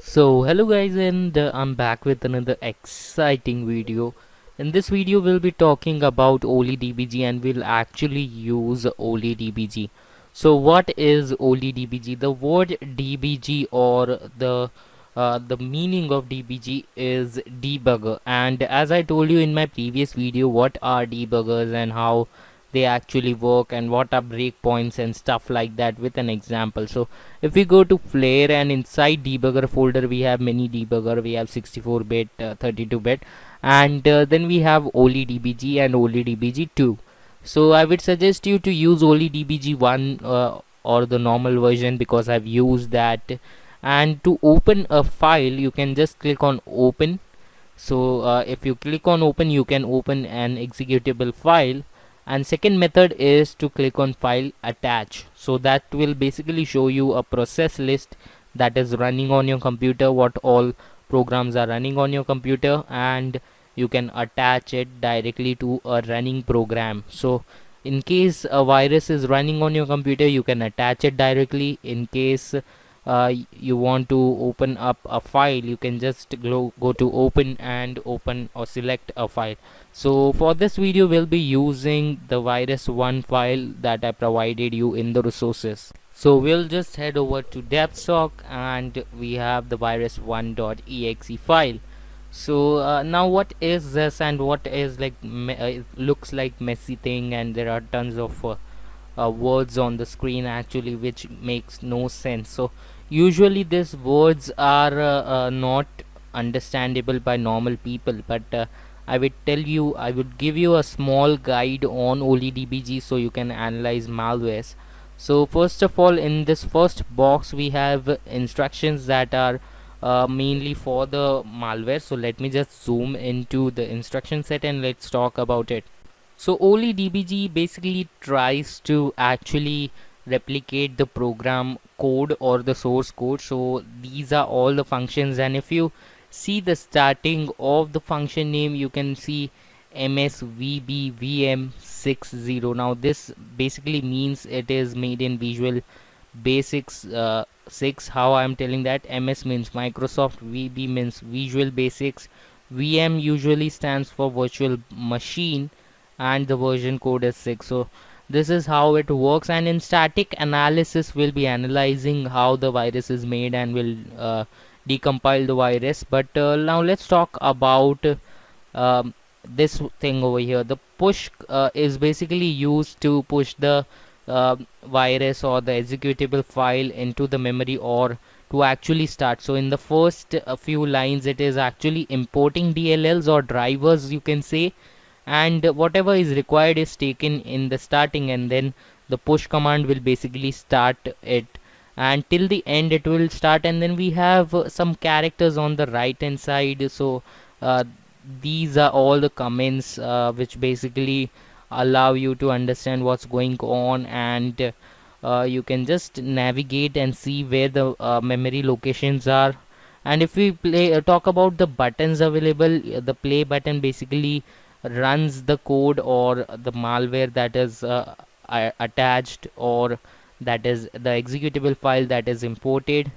So hello guys, and I'm back with another exciting video. In this video we'll be talking about OLEDBG and we'll actually use OLEDBG. So what is OLEDBG? The word DBG or the meaning of DBG is debugger, and as I told you in my previous video what are debuggers and how they actually work and what are breakpoints and stuff like that with an example. So if we go to Flare, and inside debugger folder we have many debugger. We have 64-bit, 32-bit, and then we have OLEDBG and OLEDBG 2. So I would suggest you to use OLEDBG 1 or the normal version, because I've used that. And to open a file you can just click on open. So if you click on open, you can open an executable file. And second method is to click on file attach, so that will basically show you a process list that is running on your computer, what all programs are running on your computer, and you can attach it directly to a running program. So in case a virus is running on your computer, you can attach it directly. In case you want to open up a file, you can just go to open and open or select a file. So for this video we'll be using the virus1 file that I provided you in the resources. So we'll just head over to devstock and we have the virus1.exe file. So now what is this, and what is like it looks like messy thing, and there are tons of words on the screen actually which makes no sense. So usually these words are not understandable by normal people, but I would give you a small guide on OLEDBG so you can analyze malwares. So first of all, in this first box we have instructions that are mainly for the malware. So let me just zoom into the instruction set and let's talk about it. So OLEDBG basically tries to actually replicate the program code or the source code. So these are all the functions, and if you see the starting of the function name, you can see msvbvm60. Now this basically means it is made in Visual Basics 6. How I'm telling that? MS means Microsoft, VB means Visual Basics, VM usually stands for virtual machine, and the version code is 6. So this is how it works, and in static analysis we'll be analyzing how the virus is made and will decompile the virus. But now let's talk about this thing over here. The push is basically used to push the virus or the executable file into the memory or to actually start. So in the first few lines it is actually importing DLLs or drivers, you can say, and whatever is required is taken in the starting, and then the push command will basically start it, and till the end it will start. And then we have some characters on the right hand side. So these are all the comments which basically allow you to understand what's going on, and you can just navigate and see where the memory locations are. And if we talk about the buttons available, the play button basically runs the code or the malware that is attached, or that is the executable file that is imported.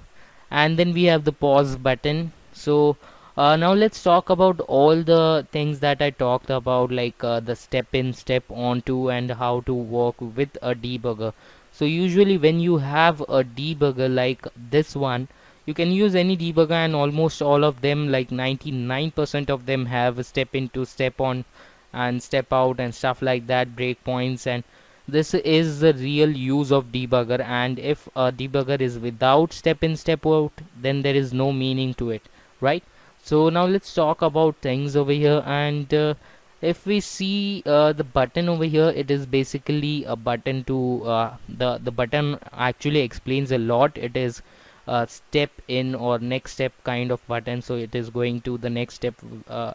And then we have the pause button. So now let's talk about all the things that I talked about, like the step in, step on to, and how to work with a debugger. So usually when you have a debugger like this one, you can use any debugger, and almost all of them, like 99% of them, have a step into, step on, and step out and stuff like that, breakpoints. And this is the real use of debugger. And if a debugger is without step in, step out, then there is no meaning to it, right? So now let's talk about things over here. And if we see the button over here, it is basically a button to the button actually explains a lot. It is a step in or next step kind of button, so it is going to the next step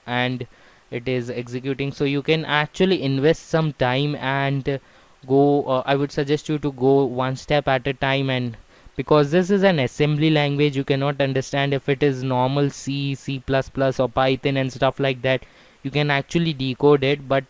and it is executing. So you can actually invest some time and go I would suggest you to go one step at a time, and because this is an assembly language, you cannot understand. If it is normal C, C++ or Python and stuff like that, you can actually decode it, but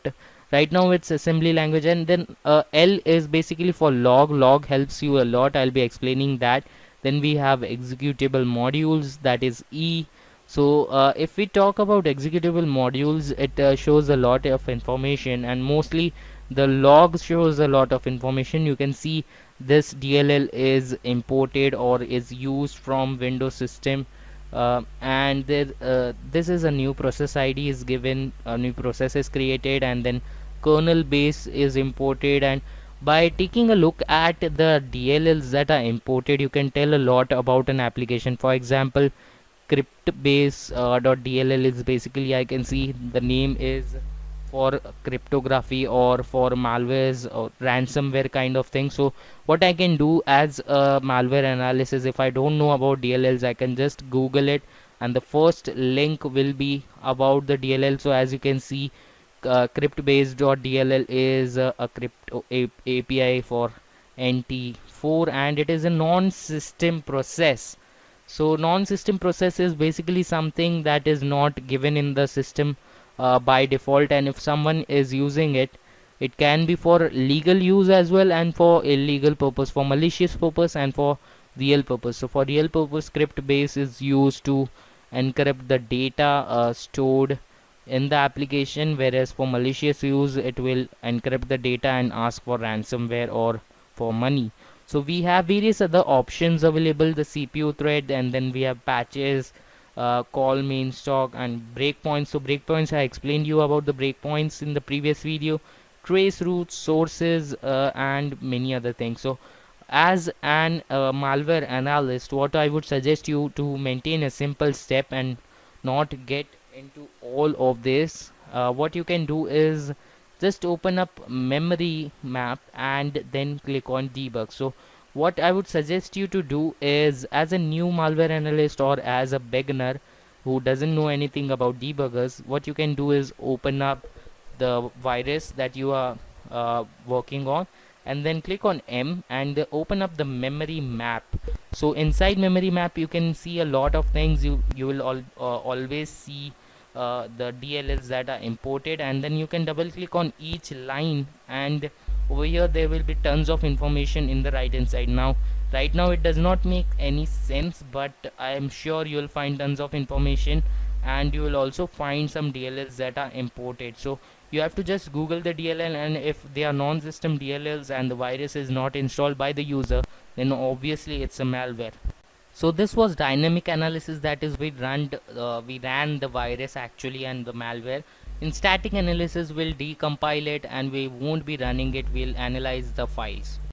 right now it's assembly language. And then L is basically for log. Log helps you a lot, I'll be explaining that. Then we have executable modules, that is E. So if we talk about executable modules, it shows a lot of information, and mostly the log shows a lot of information. You can see this DLL is imported or is used from Windows system, and this is a new process ID is given, a new process is created, and then kernel base is imported. And by taking a look at the DLLs that are imported, you can tell a lot about an application. For example, cryptbase .dll is basically, I can see the name is for cryptography or for malwares or ransomware kind of thing. So what I can do as a malware analysis, if I don't know about DLLs, I can just google it, and the first link will be about the DLL. So as you can see, cryptbase.dll is a crypto API for NT4, and it is a non-system process. So non-system process is basically something that is not given in the system by default, and if someone is using it, it can be for legal use as well, and for illegal purpose, for malicious purpose, and for real purpose. So for real purpose, script base is used to encrypt the data stored in the application, whereas for malicious use it will encrypt the data and ask for ransomware or for money. So we have various other options available, the CPU thread, and then we have patches, call main stock, and breakpoints. So breakpoints, I explained you about the breakpoints in the previous video, trace routes, sources, and many other things. So as an malware analyst, what I would suggest you to maintain a simple step and not get into all of this. What you can do is just open up memory map and then click on debug. So what I would suggest you to do is, as a new malware analyst or as a beginner who doesn't know anything about debuggers, what you can do is open up the virus that you are working on, and then click on M and open up the memory map. So inside memory map you can see a lot of things. You will always see the DLLs that are imported, and then you can double click on each line, and over here there will be tons of information in the right hand side. Now right now it does not make any sense, but I am sure you will find tons of information, and you will also find some DLLs that are imported. So you have to just google the DLL, and if they are non-system DLLs and the virus is not installed by the user, then obviously it's a malware. So this was dynamic analysis, that is we ran the virus actually and the malware. In static analysis we'll decompile it and we won't be running it, we'll analyze the files.